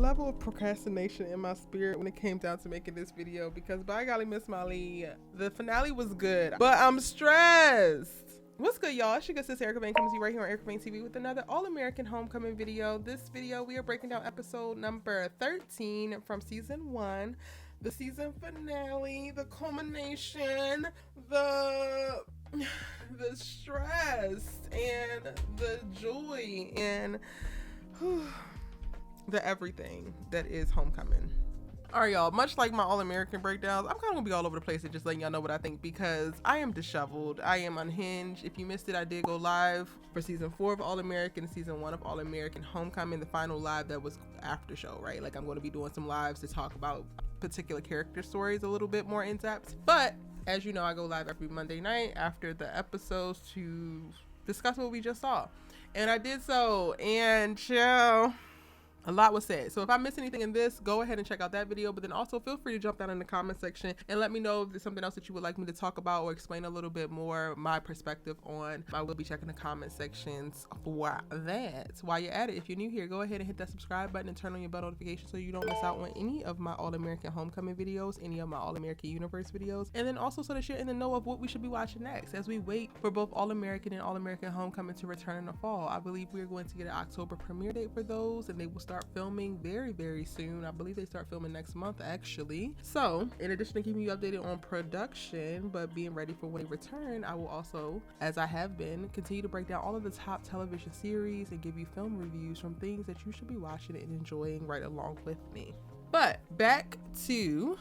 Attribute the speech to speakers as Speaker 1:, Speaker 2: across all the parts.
Speaker 1: level of procrastination in my spirit when it came down to making this video, because by golly, Miss Molly, the finale was good, but I'm stressed. What's good, y'all? It's your good sis Erica Bain coming to you right here on Erica Bain TV with another All-American Homecoming video. This video, we are breaking down episode number 13 from season 1, the season finale, the culmination, the stress and the joy and the everything that is Homecoming. All right, y'all, much like my All-American breakdowns, I'm kind of gonna be all over the place and just letting y'all know what I think, because I am disheveled, I am unhinged. If you missed it, I did go live for season 4 of All-American and season 1 of All-American Homecoming, the final live that was after show, right? Like, I'm going to be doing some lives to talk about particular character stories a little bit more in depth. But as you know, I go live every Monday night after the episodes to discuss what we just saw, and I did so, and chill. A lot was said. So if I miss anything in this, go ahead and check out that video. But then also feel free to jump down in the comment section and let me know if there's something else that you would like me to talk about or explain a little bit more my perspective on. I will be checking the comment sections for that. While you're at it, if you're new here, go ahead and hit that subscribe button and turn on your bell notification so you don't miss out on any of my All-American Homecoming videos, any of my All-American Universe videos, and then also so that you're in the know of what we should be watching next as we wait for both All-American and All-American Homecoming to return in the fall. I believe we're going to get an October premiere date for those, and they will start filming very soon. I believe they start filming next month, actually. So in addition to keeping you updated on production but being ready for when they return, I will also, as I have been, continue to break down all of the top television series and give you film reviews from things that you should be watching and enjoying right along with me. But back to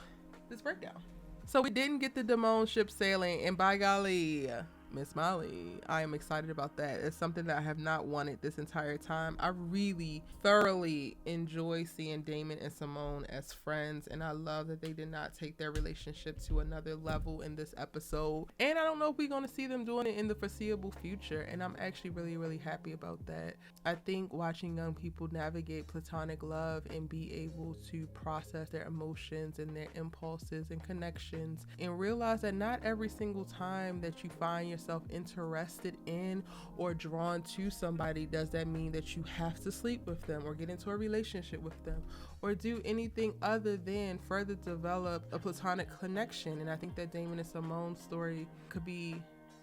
Speaker 1: this breakdown. So we didn't get the Damone ship sailing, and by golly, Miss Molly, I am excited about that. It's something that I have not wanted this entire time. I really thoroughly enjoy seeing Damon and Simone as friends, and I love that they did not take their relationship to another level in this episode. And I don't know if we're going to see them doing it in the foreseeable future, and I'm actually really happy about that. I think watching young people navigate platonic love and be able to process their emotions and their impulses and connections and realize that not every single time that you find yourself interested in or drawn to somebody does that mean that you have to sleep with them or get into a relationship with them or do anything other than further develop a platonic connection. And I think that Damon and Simone's story could be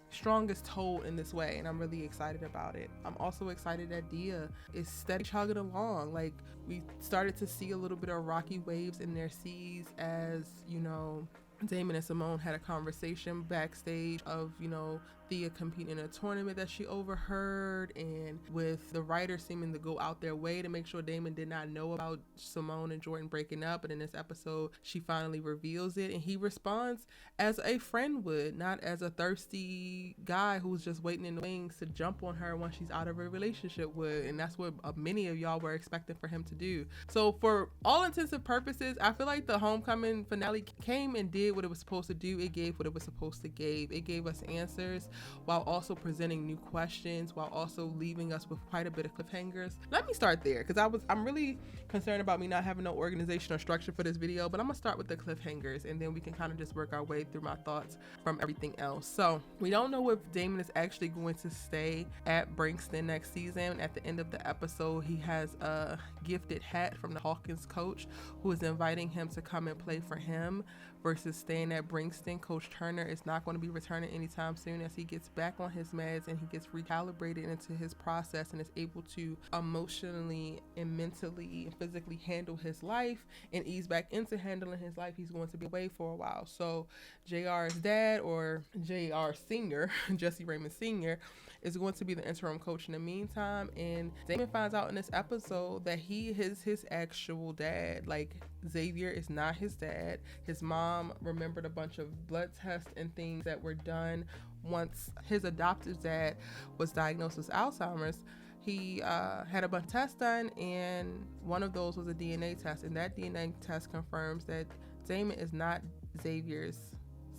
Speaker 1: strongest told in this way, and I'm really excited about it. I'm also excited that Dia is steady chugging along. Like, we started to see a little bit of rocky waves in their seas as, you know, Damon and Simone had a conversation backstage of, you know, Thea competing in a tournament that she overheard, and with the writers seeming to go out their way to make sure Damon did not know about Simone and Jordan breaking up. And in this episode, she finally reveals it, and he responds as a friend would, not as a thirsty guy who's just waiting in the wings to jump on her once she's out of a relationship would. And that's what many of y'all were expecting for him to do. So for all intents and purposes, I feel like the Homecoming finale came and did what it was supposed to do. It gave what it was supposed to give. It gave us answers while also presenting new questions, while also leaving us with quite a bit of cliffhangers. Let me start there, because I'm really concerned about me not having no organization or structure for this video, but I'm gonna start with the cliffhangers and then we can kind of just work our way through my thoughts from everything else. So we don't know if Damon is actually going to stay at Brixton next season. At the end of the episode, he has a gifted hat from the Hawkins coach who is inviting him to come and play for him versus staying at Brixton. Coach Turner is not going to be returning anytime soon as he gets back on his meds and he gets recalibrated into his process and is able to emotionally and mentally and physically handle his life and ease back into handling his life. He's going to be away for a while. So JR's dad, or JR Sr., Jesse Raymond Sr., is going to be the interim coach in the meantime. And Damon finds out in this episode that he is his actual dad. Like, Xavier is not his dad. His mom remembered a bunch of blood tests and things that were done once his adoptive dad was diagnosed with Alzheimer's. He had a bunch of tests done, and one of those was a DNA test, and that DNA test confirms that Damon is not Xavier's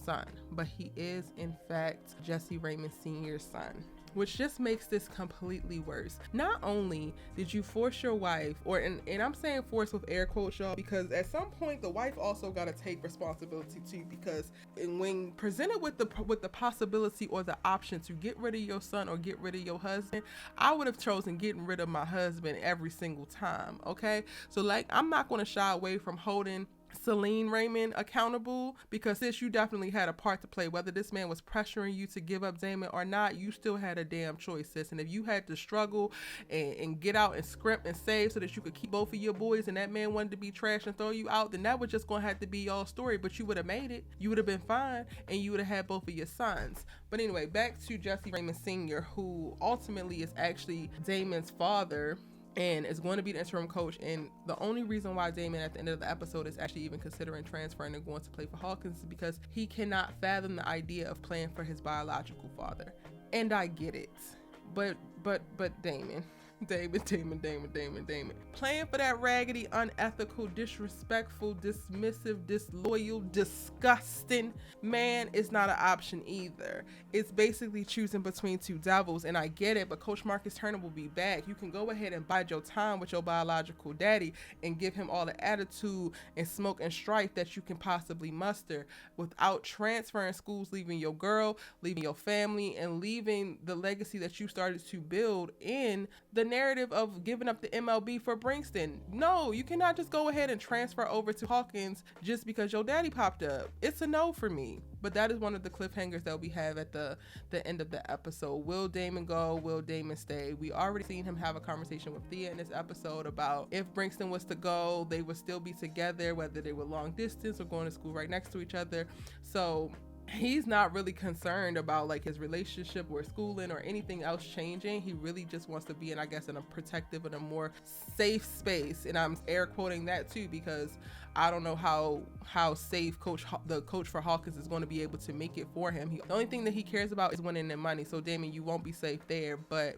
Speaker 1: son, but he is in fact Jesse Raymond Sr.'s son. which just makes this completely worse. Not only did you force your wife, and I'm saying force with air quotes, y'all, because at some point the wife also got to take responsibility too, because when presented with the possibility or the option to get rid of your son or get rid of your husband, I would have chosen getting rid of my husband every single time. Okay, so like, I'm not going to shy away from holding Celine Raymond accountable, because sis, you definitely had a part to play. Whether this man was pressuring you to give up Damon or not, you still had a damn choice, sis. And if you had to struggle and get out and scrimp and save so that you could keep both of your boys, and that man wanted to be trash and throw you out, then that was just gonna have to be y'all's story. But you would have made it, you would have been fine, and you would have had both of your sons. But anyway, back to Jesse Raymond Sr., who ultimately is actually Damon's father and is going to be the interim coach. And the only reason why Damon at the end of the episode is actually even considering transferring and going to play for Hawkins is because he cannot fathom the idea of playing for his biological father. And I get it, but Damon playing for that raggedy, unethical, disrespectful, dismissive, disloyal, disgusting man is not an option either. It's basically choosing between two devils, and I get it, but Coach Marcus Turner will be back. You can go ahead and bide your time with your biological daddy and give him all the attitude and smoke and strife that you can possibly muster without transferring schools, leaving your girl, leaving your family, and leaving the legacy that you started to build in the narrative of giving up the MLB for Brinkston. No, you cannot just go ahead and transfer over to Hawkins just because your daddy popped up. It's a no for me. But that is one of the cliffhangers that we have at the end of the episode. Will Damon go? Will Damon stay? We already seen him have a conversation with Thea in this episode about if Brinkston was to go, they would still be together, whether they were long distance or going to school right next to each other. So he's not really concerned about like his relationship or schooling or anything else changing. He really just wants to be in, I guess, in a protective and a more safe space. And I'm air quoting that too, because I don't know how safe the coach for Hawkins is going to be able to make it for him. The only thing that he cares about is winning and money. So Damon, you won't be safe there, but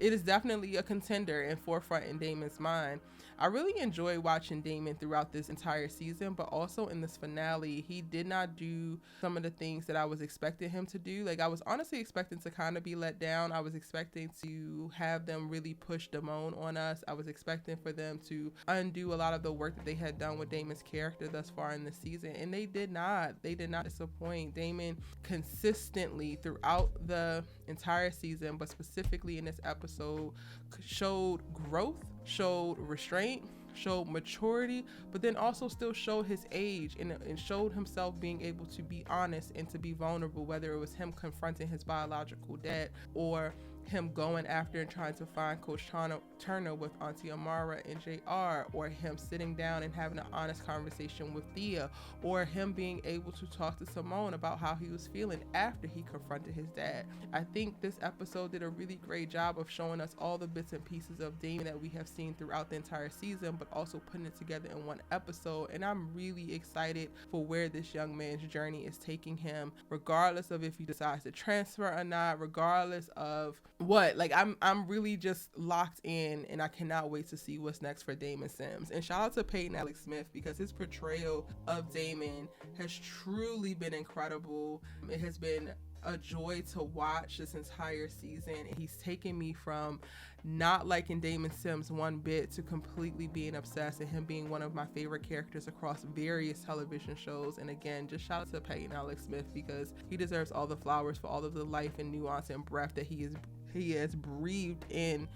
Speaker 1: it is definitely a contender and forefront in Damon's mind. I really enjoy watching Damon throughout this entire season, but also in this finale, he did not do some of the things that I was expecting him to do. Like, I was honestly expecting to kind of be let down. I was expecting to have them really push Damon on us. I was expecting for them to undo a lot of the work that they had done with Damon's character thus far in the season, and they did not. They did not disappoint. Damon consistently throughout the entire season, but specifically in this episode, showed growth, showed restraint, showed maturity, but then also still showed his age and showed himself being able to be honest and to be vulnerable, whether it was him confronting his biological dad or him going after and trying to find Coach Turner with Auntie Amara and JR, or him sitting down and having an honest conversation with Thea, or him being able to talk to Simone about how he was feeling after he confronted his dad. I think this episode did a really great job of showing us all the bits and pieces of Damon that we have seen throughout the entire season, but also putting it together in one episode. And I'm really excited for where this young man's journey is taking him, regardless of if he decides to transfer or not, regardless of what. Like, I'm really just locked in, and I cannot wait to see what's next for Damon Sims. And shout out to Peyton Alex Smith, because his portrayal of Damon has truly been incredible. It has been a joy to watch this entire season. He's taken me from not liking Damon Sims one bit to completely being obsessed, and him being one of my favorite characters across various television shows. And again, just shout out to Peyton Alex Smith, because he deserves all the flowers for all of the life and nuance and breath that he has breathed in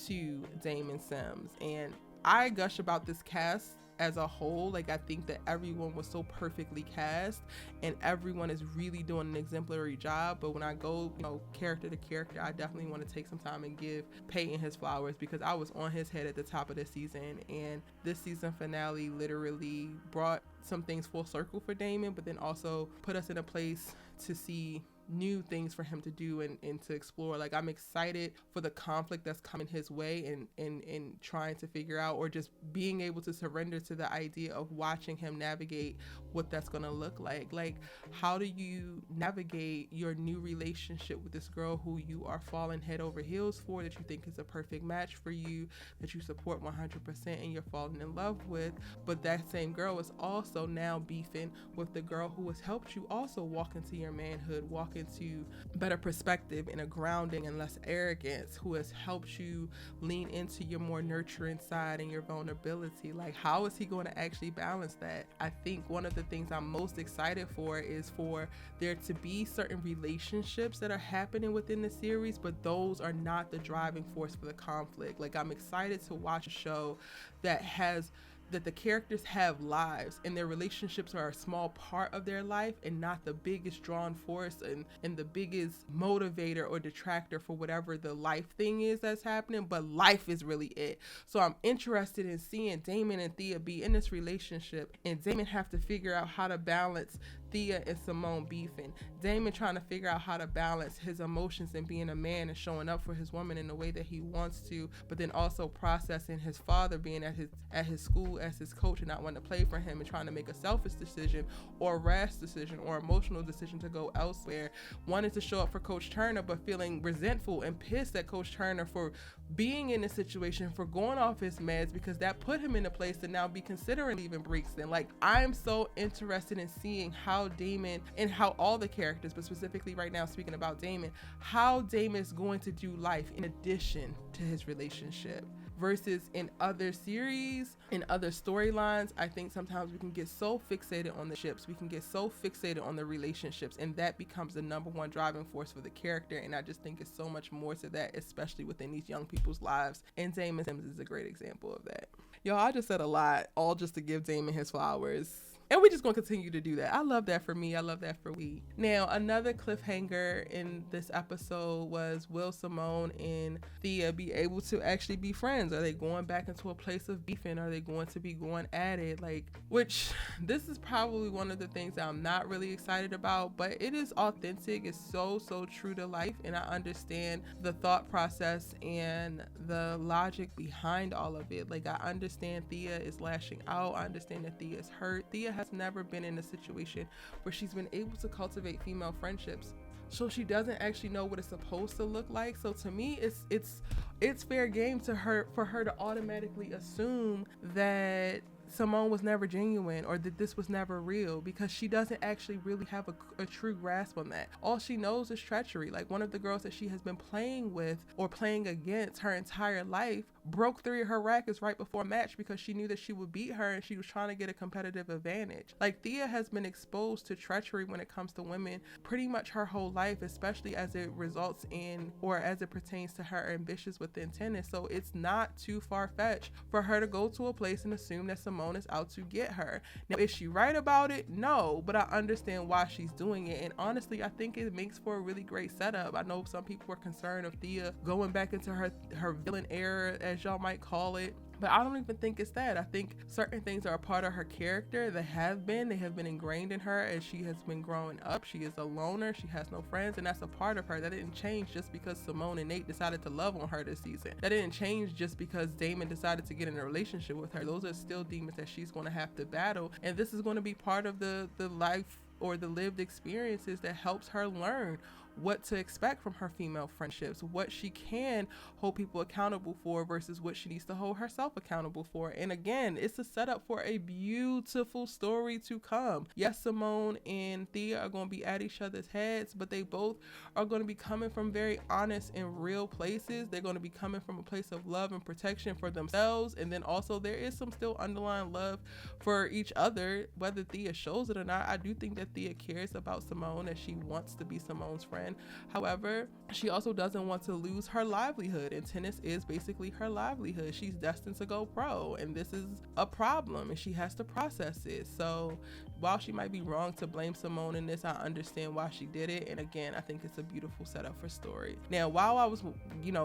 Speaker 1: to Damon Sims. And I gush about this cast as a whole. Like, I think that everyone was so perfectly cast, and everyone is really doing an exemplary job. But when I go, character to character, I definitely want to take some time and give Peyton his flowers, because I was on his head at the top of the season, and this season finale literally brought some things full circle for Damon, but then also put us in a place to see new things for him to do and to explore. Like, I'm excited for the conflict that's coming his way, and trying to figure out, or just being able to surrender to the idea of watching him navigate what that's going to look like. Like, how do you navigate your new relationship with this girl who you are falling head over heels for, that you think is a perfect match for you, that you support 100% and you're falling in love with, but that same girl is also now beefing with the girl who has helped you also walk into your manhood, walk into better perspective and a grounding and less arrogance, who has helped you lean into your more nurturing side and your vulnerability. Like, how is he going to actually balance that? I think one of the things I'm most excited for is for there to be certain relationships that are happening within the series, but those are not the driving force for the conflict. Like, I'm excited to watch a show that the characters have lives and their relationships are a small part of their life and not the biggest drawn force and the biggest motivator or detractor for whatever the life thing is that's happening, but life is really it. So I'm interested in seeing Damon and Thea be in this relationship, and Damon have to figure out how to balance Thea and Simone beefing. Damon trying to figure out how to balance his emotions and being a man and showing up for his woman in the way that he wants to, but then also processing his father being at his school as his coach and not wanting to play for him and trying to make a selfish decision or a rash decision or emotional decision to go elsewhere. Wanted to show up for Coach Turner, but feeling resentful and pissed at Coach Turner for being in this situation, for going off his meds, because that put him in a place to now be considering leaving Brixton. Like, I'm so interested in seeing how Damon and how all the characters, but specifically right now speaking about Damon, how Damon is going to do life in addition to his relationship. Versus in other series, in other storylines, I think sometimes we can get so fixated on the ships, we can get so fixated on the relationships, and that becomes the number one driving force for the character. And I just think it's so much more to that, especially within these young people's lives. And Damon Sims is a great example of that. Y'all, I just said a lot, all just to give Damon his flowers. And we're just going to continue to do that. I love that for me. I love that for we. Now, another cliffhanger in this episode was, will Simone and Thea be able to actually be friends? Are they going back into a place of beefing? Are they going to be going at it? Like, which this is probably one of the things that I'm not really excited about, but it is authentic. It's so true to life. And I understand the thought process and the logic behind all of it. Like, I understand Thea is lashing out. I understand that Thea is hurt. Thea has never been in a situation where she's been able to cultivate female friendships, so she doesn't actually know what it's supposed to look like. So to me, it's fair game to her for her to automatically assume that Simone was never genuine or that this was never real, because she doesn't actually really have a true grasp on that. All she knows is treachery. Like, one of the girls that she has been playing with or playing against her entire life broke 3 of her rackets right before a match because she knew that she would beat her and she was trying to get a competitive advantage. Like, Thea has been exposed to treachery when it comes to women pretty much her whole life, especially as it results in or as it pertains to her ambitions within tennis. So it's not too far-fetched for her to go to a place and assume that Simone is out to get her. Now, is she right about it? No, but I understand why she's doing it. And honestly, I think it makes for a really great setup. I know some people were concerned of Thea going back into her villain era, as y'all might call it, but I don't even think it's that. I think certain things are a part of her character that they have been ingrained in her as she has been growing up. She is a loner, she has no friends, and that's a part of her. That didn't change just because Simone and Nate decided to love on her this season. That didn't change just because Damon decided to get in a relationship with her. Those are still demons that she's going to have to battle, and this is going to be part of the life or the lived experiences that helps her learn what to expect from her female friendships, what she can hold people accountable for versus what she needs to hold herself accountable for. And again, it's a setup for a beautiful story to come. Yes, Simone and Thea are going to be at each other's heads, but they both are going to be coming from very honest and real places. They're going to be coming from a place of love and protection for themselves, and then also there is some still underlying love for each other, whether Thea shows it or not. I do think that Thea cares about Simone, and she wants to be Simone's friend. However, she also doesn't want to lose her livelihood, and tennis is basically her livelihood. She's destined to go pro, and this is a problem, and she has to process it. So while she might be wrong to blame Simone in this, I understand why she did it. And again, I think it's a beautiful setup for story. Now, while I was,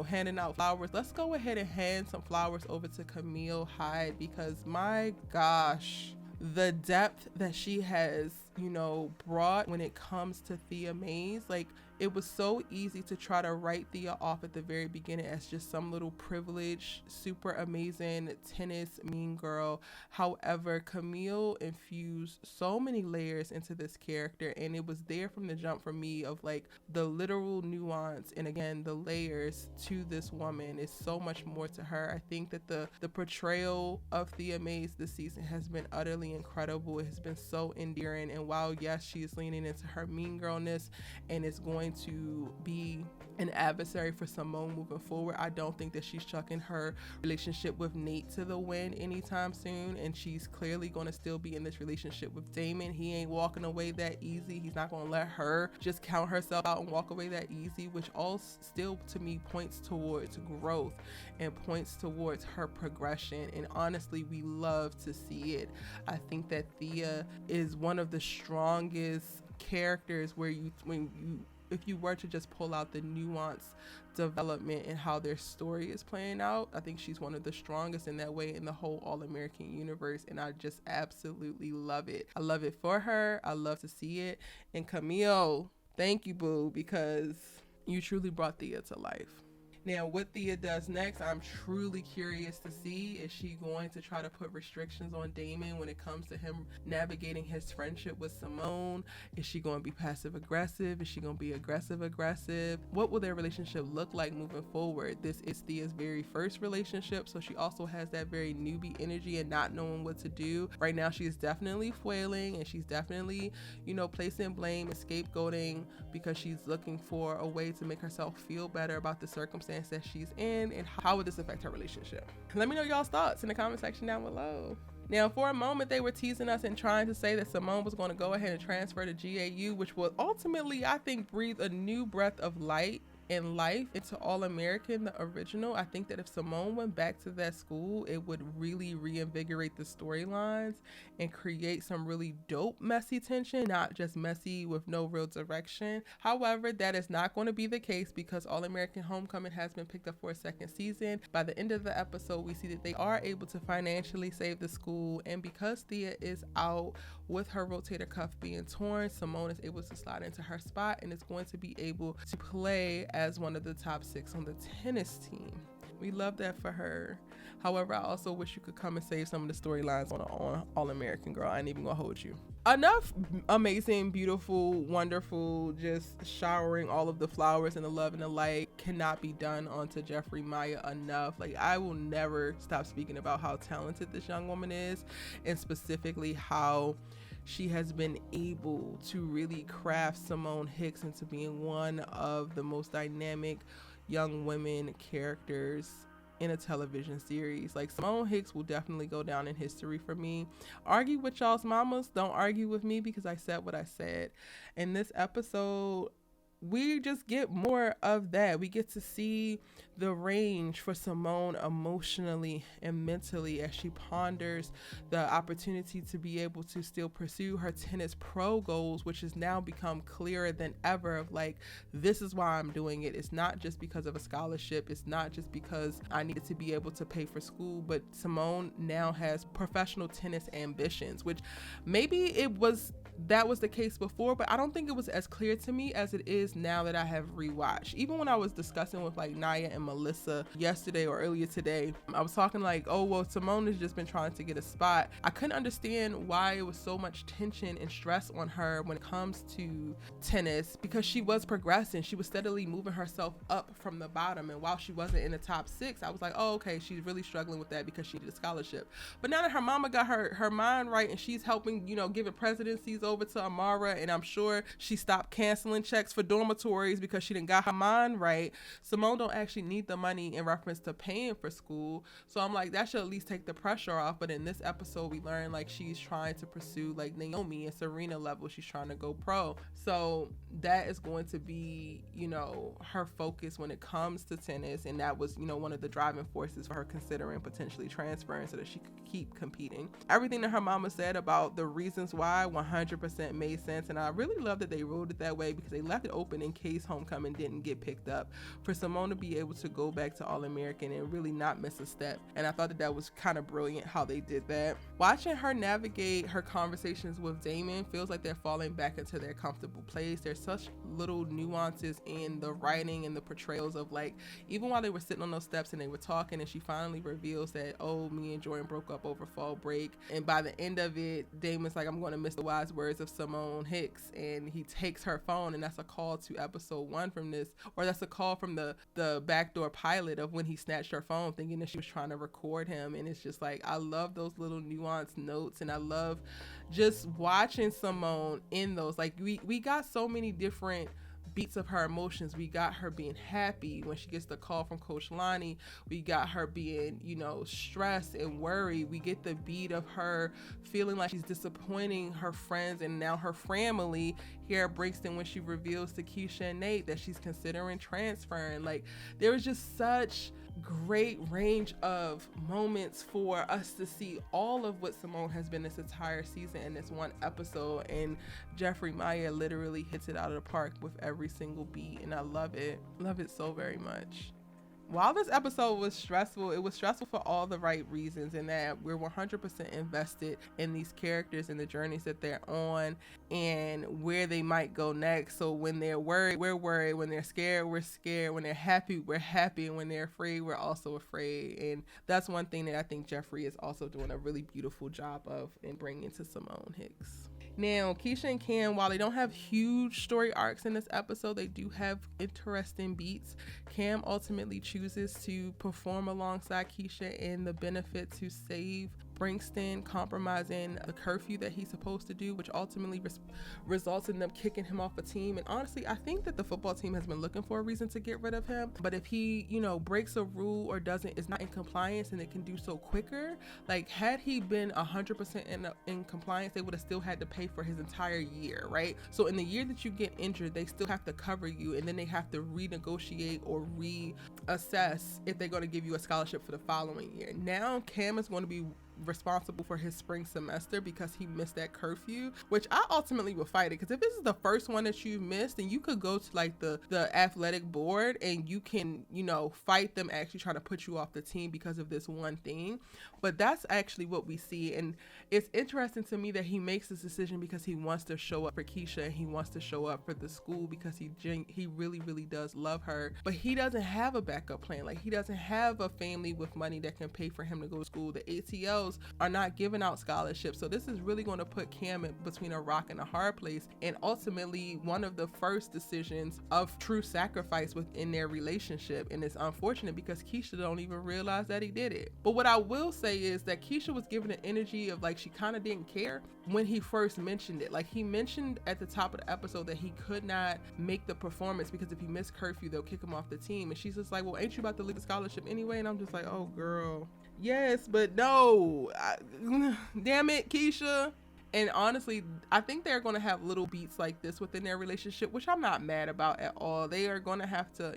Speaker 1: handing out flowers, let's go ahead and hand some flowers over to Camille Hyde, because my gosh, the depth that she has, brought when it comes to Thea Mays, like, It was so easy to try to write Thea off at the very beginning as just some little privileged, super amazing tennis mean girl. However, Camille infused so many layers into this character, and it was there from the jump for me of like the literal nuance and again the layers to this woman is so much more to her. I think that the portrayal of Thea Mays this season has been utterly incredible. It has been so endearing, and while yes, she is leaning into her mean girlness and is going to be an adversary for Simone moving forward, I don't think that she's chucking her relationship with Nate to the wind anytime soon, and she's clearly going to still be in this relationship with Damon. He ain't walking away that easy. He's not going to let her just count herself out and walk away that easy, which all still to me points towards growth and points towards her progression, and honestly we love to see it. I think that Thea is one of the strongest characters where if you were to just pull out the nuance development and how their story is playing out, I think she's one of the strongest in that way in the whole All-American universe, and I just absolutely love it. I love it for her. I love to see it. And Camille, thank you, boo, because you truly brought Thea to life. Now, what Thea does next, I'm truly curious to see. Is she going to try to put restrictions on Damon when it comes to him navigating his friendship with Simone? Is she going to be passive aggressive? Is she going to be aggressive? What will their relationship look like moving forward? This is Thea's very first relationship, so she also has that very newbie energy and not knowing what to do. Right now, she is definitely flailing, and she's definitely, placing blame and scapegoating because she's looking for a way to make herself feel better about the circumstance that she's in, and how would this affect her relationship? Let me know y'all's thoughts in the comment section down below. Now, for a moment, they were teasing us and trying to say that Simone was going to go ahead and transfer to GAU, which will ultimately, I think, breathe a new breath of light and life into All-American, the original. I think that if Simone went back to that school, it would really reinvigorate the storylines and create some really dope messy tension, not just messy with no real direction. However, that is not going to be the case because All-American Homecoming has been picked up for a second season. By the end of the episode, we see that they are able to financially save the school, and because Thea is out with her rotator cuff being torn, Simone is able to slide into her spot and is going to be able to play as one of the top 6 on the tennis team. We love that for her. However, I also wish you could come and save some of the storylines on All-American, girl. I ain't even gonna hold you. Enough amazing, beautiful, wonderful, just showering all of the flowers and the love and the light cannot be done onto Geffri Maya enough. Like, I will never stop speaking about how talented this young woman is, and specifically how she has been able to really craft Simone Hicks into being one of the most dynamic young women characters in a television series. Like, Simone Hicks will definitely go down in history for me. Argue with y'all's mamas, don't argue with me because I said what I said. In this episode, we just get more of that. We get to see the range for Simone emotionally and mentally as she ponders the opportunity to be able to still pursue her tennis pro goals, which has now become clearer than ever of like, this is why I'm doing it. It's not just because of a scholarship. It's not just because I needed to be able to pay for school, but Simone now has professional tennis ambitions, which maybe that was the case before, but I don't think it was as clear to me as it is now that I have rewatched. Even when I was discussing with like Naya and Melissa yesterday or earlier today, I was talking like, oh, well, Simone has just been trying to get a spot. I couldn't understand why it was so much tension and stress on her when it comes to tennis, because she was progressing. She was steadily moving herself up from the bottom, and while she wasn't in the top 6, I was like, oh, okay, she's really struggling with that because she needed a scholarship. But now that her mama got her mind right and she's helping, giving presidencies over to Amara, and I'm sure she stopped canceling checks for dormitories because she didn't got her mind right, Simone don't actually need the money in reference to paying for school. So I'm like, that should at least take the pressure off. But in this episode, we learn like she's trying to pursue like Naomi and Serena level. She's trying to go pro. So that is going to be, her focus when it comes to tennis. And that was, one of the driving forces for her considering potentially transferring so that she could keep competing. Everything that her mama said about the reasons why 100% made sense. And I really love that they wrote it that way because they left it open open in case homecoming didn't get picked up, for Simone to be able to go back to All-American and really not miss a step. And I thought that was kind of brilliant how they did that. Watching her navigate her conversations with Damon feels like they're falling back into their comfortable place. There's such little nuances in the writing and the portrayals of, like, even while they were sitting on those steps and they were talking and she finally reveals that, oh, me and Jordan broke up over fall break, and by the end of it, Damon's like, I'm going to miss the wise words of Simone Hicks, and he takes her phone, and that's a call to episode 1 from this, or that's a call from the backdoor pilot of when he snatched her phone thinking that she was trying to record him. And it's just like, I love those little nuanced notes, and I love just watching Simone in those. Like, we got so many different beats of her emotions. We got her being happy when she gets the call from Coach Lonnie. We got her being, stressed and worried. We get the beat of her feeling like she's disappointing her friends and now her family here at Brixton when she reveals to Keisha and Nate that she's considering transferring. Like, there was just such great range of moments for us to see all of what Simone has been this entire season in this one episode, and Geffri Maya literally hits it out of the park with every single beat, and I love it so very much. While this episode was stressful, it was stressful for all the right reasons, in that we're 100% invested in these characters and the journeys that they're on and where they might go next. So when they're worried, we're worried. When they're scared, we're scared. When they're happy, we're happy. And when they're afraid, we're also afraid. And that's one thing that I think Geffri is also doing a really beautiful job of in bringing to Simone Hicks. Now, Keisha and Cam, while they don't have huge story arcs in this episode, they do have interesting beats. Cam ultimately chooses to perform alongside Keisha in the benefit to save Brixton, compromising the curfew that he's supposed to do, which ultimately results in them kicking him off a team. And honestly, I think that the football team has been looking for a reason to get rid of him. But if he, breaks a rule or is not in compliance, and it can do so quicker, like, had he been 100% in compliance, they would have still had to pay for his entire year, right? So in the year that you get injured, they still have to cover you, and then they have to renegotiate or reassess if they're going to give you a scholarship for the following year. Now Cam is going to be responsible for his spring semester because he missed that curfew, which I ultimately will fight it, because if this is the first one that you've missed, then you could go to like the athletic board and you can fight them actually trying to put you off the team because of this one thing. But that's actually what we see, and it's interesting to me that he makes this decision because he wants to show up for Keisha and he wants to show up for the school because he really does love her. But he doesn't have a backup plan. Like, he doesn't have a family with money that can pay for him to go to school. The ATLs are not giving out scholarships, so this is really going to put Cam in between a rock and a hard place, and ultimately one of the first decisions of true sacrifice within their relationship. And it's unfortunate because Keisha don't even realize that he did it. But what I will say is that Keisha was given an energy of like she kind of didn't care when he first mentioned it. Like, he mentioned at the top of the episode that he could not make the performance because if he missed curfew, they'll kick him off the team. And she's just like, well, ain't you about to leave the scholarship anyway? And I'm just like, oh girl, yes, but no. Damn it, Keisha. And honestly, I think they're going to have little beats like this within their relationship, which I'm not mad about at all. They are going to have to,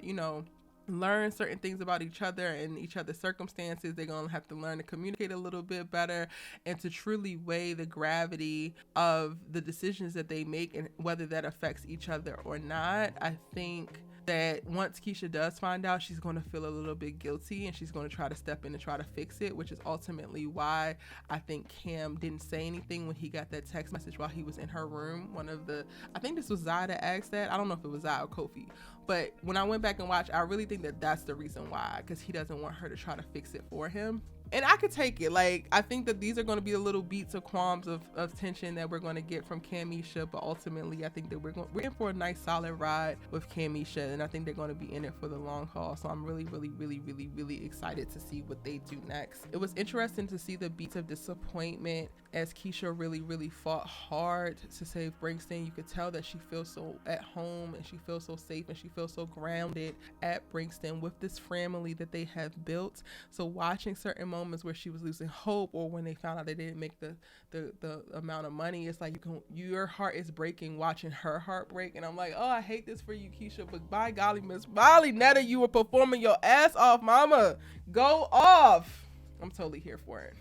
Speaker 1: learn certain things about each other and each other's circumstances. They're going to have to learn to communicate a little bit better and to truly weigh the gravity of the decisions that they make and whether that affects each other or not. I think that once Keisha does find out, she's going to feel a little bit guilty and she's going to try to step in and try to fix it, which is ultimately why I think Cam didn't say anything when he got that text message while he was in her room. I think this was Zai that asked that. I don't know if it was Zai or Kofi, but when I went back and watched, I really think that that's the reason why, because he doesn't want her to try to fix it for him. And I could take it. Like, I think that these are going to be the little beats of qualms of tension that we're going to get from Camisha. But ultimately, I think that we're in for a nice solid ride with Camisha. And I think they're going to be in it for the long haul. So I'm really excited to see what they do next. It was interesting to see the beats of disappointment as Keisha really fought hard to save Brixton. You could tell that she feels so at home and she feels so safe and she feels so grounded at Brixton with this family that they have built. So watching certain moments where she was losing hope, or when they found out they didn't make the amount of money, it's like your heart is breaking watching her heart break. And I'm like, oh, I hate this for you, Keisha, but by golly, Miss Molly, Netta, you were performing your ass off, mama. Go off. I'm totally here for it.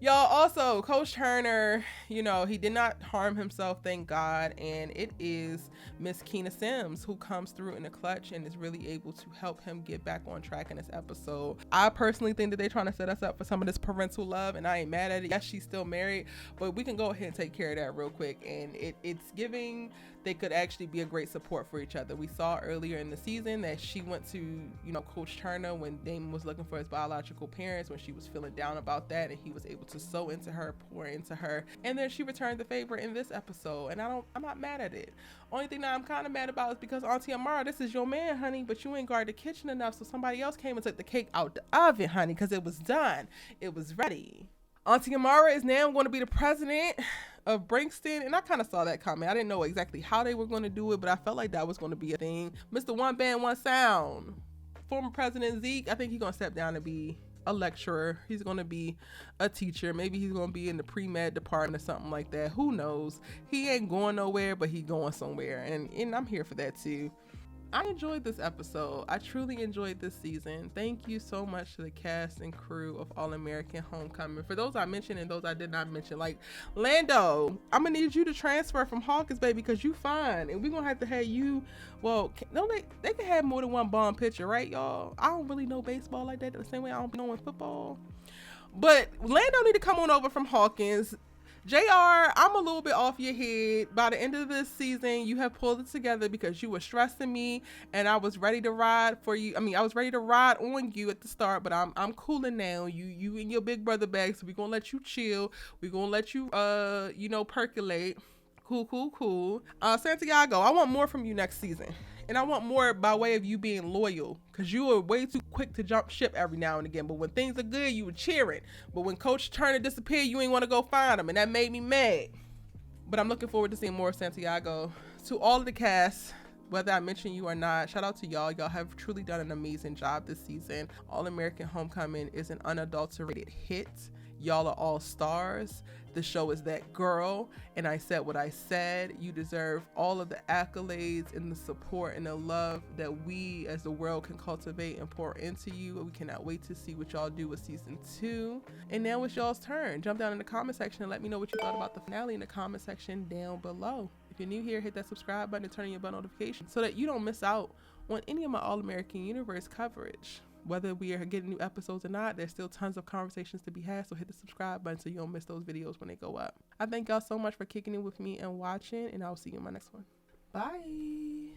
Speaker 1: Y'all, also, Coach Turner, you know, he did not harm himself, thank God. And it is Miss Keena Sims who comes through in the clutch and is really able to help him get back on track in this episode. I personally think that they're trying to set us up for some of this parental love, and I ain't mad at it. Yes, she's still married, but we can go ahead and take care of that real quick. And it's giving they could actually be a great support for each other. We saw earlier in the season that she went to, you know, Coach Turner when Damon was looking for his biological parents, when she was feeling down about that, and he was able to sew into her, pour into her, and then she returned the favor in this episode. And I'm not mad at it. Only thing that I'm kind of mad about is because Auntie Amara, this is your man, honey, but you ain't guarded the kitchen enough, so somebody else came and took the cake out the oven, honey, because it was done. It was ready. Auntie Amara is now going to be the president of Brankston, and I kind of saw that coming. I didn't know exactly how they were going to do it, but I felt like that was going to be a thing. Mr. One Band, One Sound, former President Zeke, I think he's going to step down and be a lecturer. He's going to be a teacher. Maybe he's going to be in the pre-med department or something like that. Who knows? He ain't going nowhere, but he going somewhere, and I'm here for that too. I enjoyed this episode. I truly enjoyed this season. Thank you so much to the cast and crew of All American Homecoming. For those I mentioned and those I did not mention, like Lando, I'm gonna need you to transfer from Hawkins, baby, because you fine, and we're gonna have to have you. Well, no, they can have more than one bomb pitcher, right, y'all? I don't really know baseball like that the same way I don't know in football. But Lando need to come on over from Hawkins. JR, I'm a little bit off your head. By the end of this season, you have pulled it together because you were stressing me and I was ready to ride for you. I mean, I was ready to ride on you at the start, but I'm cooling now. You in your big brother bag, so we're going to let you chill. We're going to let you, percolate. Cool. Santiago, I want more from you next season. And I want more by way of you being loyal, because you are way too quick to jump ship every now and again. But when things are good, you were cheering. But when Coach Turner disappeared, you ain't want to go find him, and that made me mad. But I'm looking forward to seeing more of Santiago. To all of the cast, whether I mention you or not, shout out to y'all. Y'all have truly done an amazing job this season. All American Homecoming is an unadulterated hit. Y'all are all stars. The show is that girl, and I said what I said. You deserve all of the accolades and the support and the love that we as the world can cultivate and pour into you. We cannot wait to see what y'all do with season 2. And now it's y'all's turn. Jump down in the comment section and let me know what you thought about the finale in the comment section down below. If you're new here, hit that subscribe button and turn on your bell notifications so that you don't miss out on any of my All American Universe coverage. Whether we are getting new episodes or not, there's still tons of conversations to be had, so hit the subscribe button so you don't miss those videos when they go up. I thank y'all so much for kicking in with me and watching, and I'll see you in my next one. Bye.